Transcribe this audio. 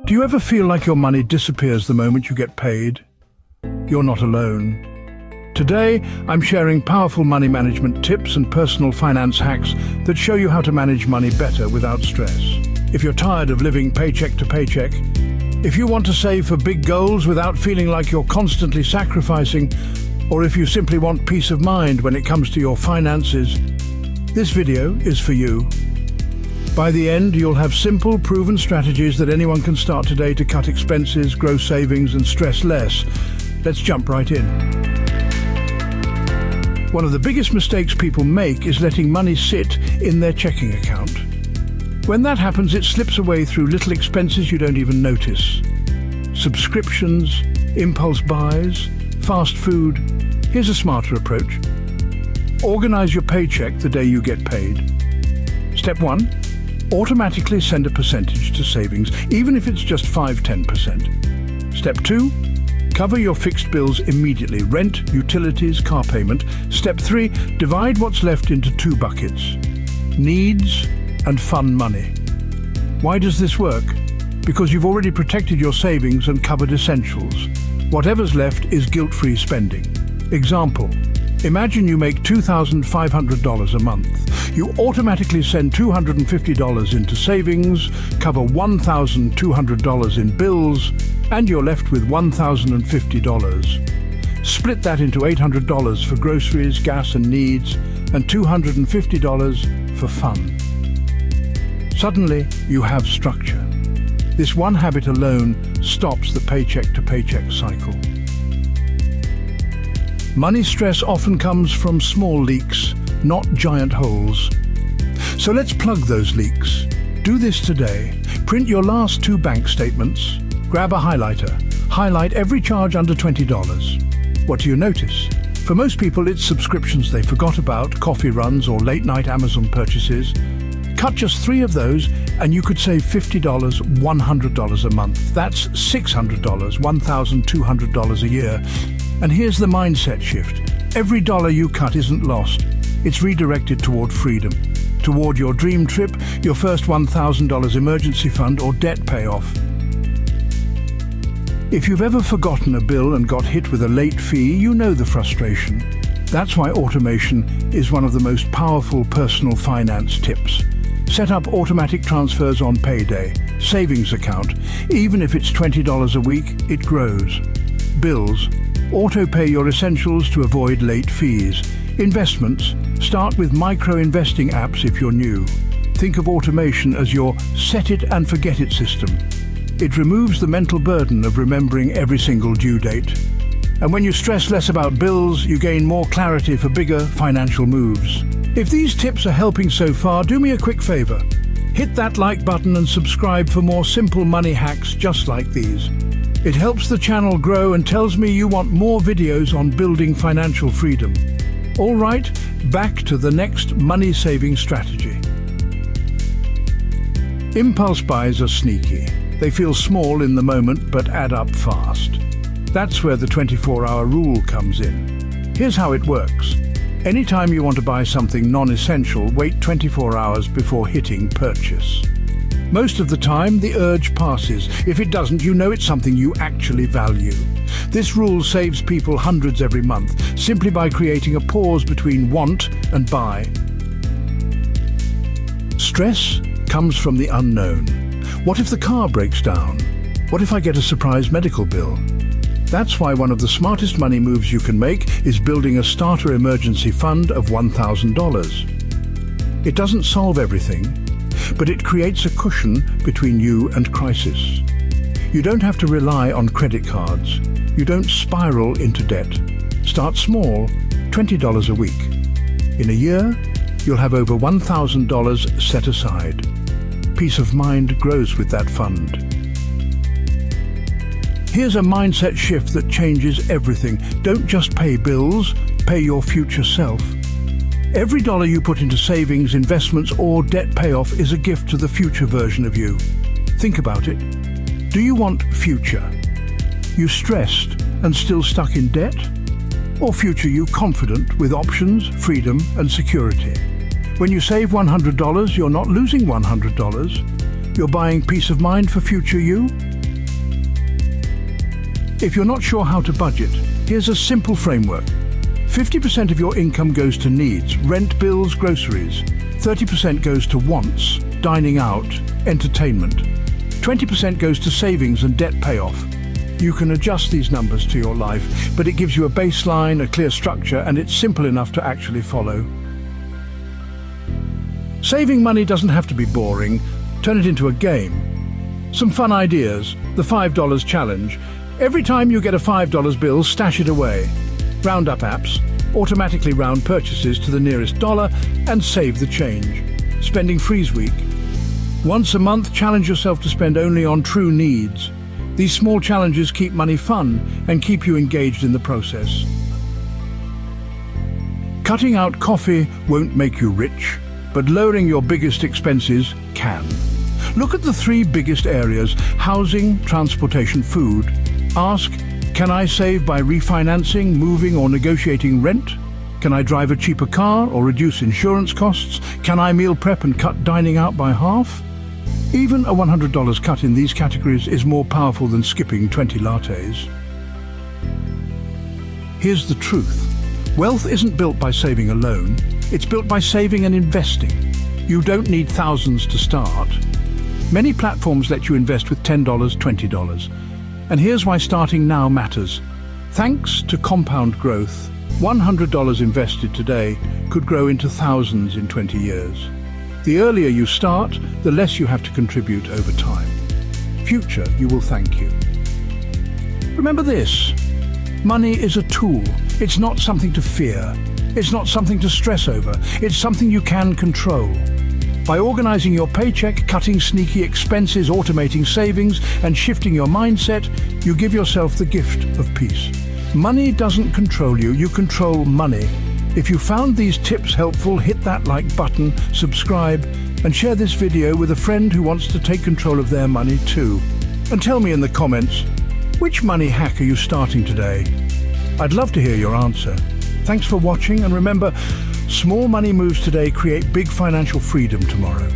Do you ever feel like your money disappears the moment you get paid? You're not alone. Today, I'm sharing powerful money management tips and personal finance hacks that show you how to manage money better without stress. If you're tired of living paycheck to paycheck, if you want to save for big goals without feeling like you're constantly sacrificing, or if you simply want peace of mind when it comes to your finances, this video is for you. By the end, you'll have simple, proven strategies that anyone can start today to cut expenses, grow savings, and stress less. Let's jump right in. One of the biggest mistakes people make is letting money sit in their checking account. When that happens, it slips away through little expenses you don't even notice. Subscriptions, impulse buys, fast food. Here's a smarter approach. Organize your paycheck the day you get paid. Step 1. Automatically send a percentage to savings, even if it's just 5–10%. Step 2. Cover your fixed bills immediately: rent, utilities, car payment. Step 3. Divide what's left into 2 buckets: needs and fun money. Why does this work? Because you've already protected your savings and covered essentials. Whatever's left is guilt-free spending. Example: imagine you make $2,500 a month. You automatically send $250 into savings, cover $1,200 in bills, and you're left with $1,050. Split that into $800 for groceries, gas and needs, and $250 for fun. Suddenly, you have structure. This one habit alone stops the paycheck-to-paycheck cycle. Money stress often comes from small leaks, not giant holes. So let's plug those leaks. Do this today. Print your last 2 bank statements. Grab a highlighter. Highlight every charge under $20. What do you notice? For most people, it's subscriptions they forgot about, coffee runs, or late-night Amazon purchases. Cut just 3 of those, and you could save $50, $100 a month. That's $600, $1,200 a year. And here's the mindset shift. Every dollar you cut isn't lost. It's redirected toward freedom, toward your dream trip, your first $1,000 emergency fund, or debt payoff. If you've ever forgotten a bill and got hit with a late fee, you know the frustration. That's why automation is one of the most powerful personal finance tips. Set up automatic transfers on payday, savings account. Even if it's $20 a week, it grows. Bills. Auto-pay your essentials to avoid late fees. Investments. Start with micro-investing apps if you're new. Think of automation as your set-it-and-forget-it system. It removes the mental burden of remembering every single due date. And when you stress less about bills, you gain more clarity for bigger financial moves. If these tips are helping so far, do me a quick favor. Hit that like button and subscribe for more simple money hacks just like these. It helps the channel grow and tells me you want more videos on building financial freedom. All right, back to the next money-saving strategy. Impulse buys are sneaky. They feel small in the moment but add up fast. That's where the 24-hour rule comes in. Here's how it works. Anytime you want to buy something non-essential, wait 24 hours before hitting purchase. Most of the time, the urge passes. If it doesn't, you know it's something you actually value. This rule saves people hundreds every month, simply by creating a pause between want and buy. Stress comes from the unknown. What if the car breaks down? What if I get a surprise medical bill? That's why one of the smartest money moves you can make is building a starter emergency fund of $1,000. It doesn't solve everything, but it creates a cushion between you and crisis. You don't have to rely on credit cards. You don't spiral into debt. Start small, $20 a week. In a year, you'll have over $1,000 set aside. Peace of mind grows with that fund. Here's a mindset shift that changes everything. Don't just pay bills, pay your future self. Every dollar you put into savings, investments, or debt payoff is a gift to the future version of you. Think about it. Do you want future? You stressed and still stuck in debt? Or future you confident with options, freedom, and security? When you save $100, you're not losing $100. You're buying peace of mind for future you. If you're not sure how to budget, here's a simple framework. 50% of your income goes to needs, rent, bills, groceries. 30% goes to wants, dining out, entertainment. 20% goes to savings and debt payoff. You can adjust these numbers to your life, but it gives you a baseline, a clear structure, and it's simple enough to actually follow. Saving money doesn't have to be boring. Turn it into a game. Some fun ideas. The $5 challenge. Every time you get a $5 bill, stash it away. Roundup apps automatically round purchases to the nearest dollar and save the change. Spending freeze week. Once a month, challenge yourself to spend only on true needs. These small challenges keep money fun and keep you engaged in the process. Cutting out coffee won't make you rich, but lowering your biggest expenses can. Look at the 3 biggest areas: housing, transportation, food. Ask, can I save by refinancing, moving, or negotiating rent? Can I drive a cheaper car or reduce insurance costs? Can I meal prep and cut dining out by half? Even a $100 cut in these categories is more powerful than skipping 20 lattes. Here's the truth. Wealth isn't built by saving alone. It's built by saving and investing. You don't need thousands to start. Many platforms let you invest with $10, $20. And here's why starting now matters. Thanks to compound growth, $100 invested today could grow into thousands in 20 years. The earlier you start, the less you have to contribute over time. Future, you will thank you. Remember this: money is a tool. It's not something to fear. It's not something to stress over. It's something you can control. By organizing your paycheck, cutting sneaky expenses, automating savings, and shifting your mindset, you give yourself the gift of peace. Money doesn't control you, you control money. If you found these tips helpful, hit that like button, subscribe, and share this video with a friend who wants to take control of their money too. And tell me in the comments, which money hack are you starting today? I'd love to hear your answer. Thanks for watching, and remember, small money moves today create big financial freedom tomorrow.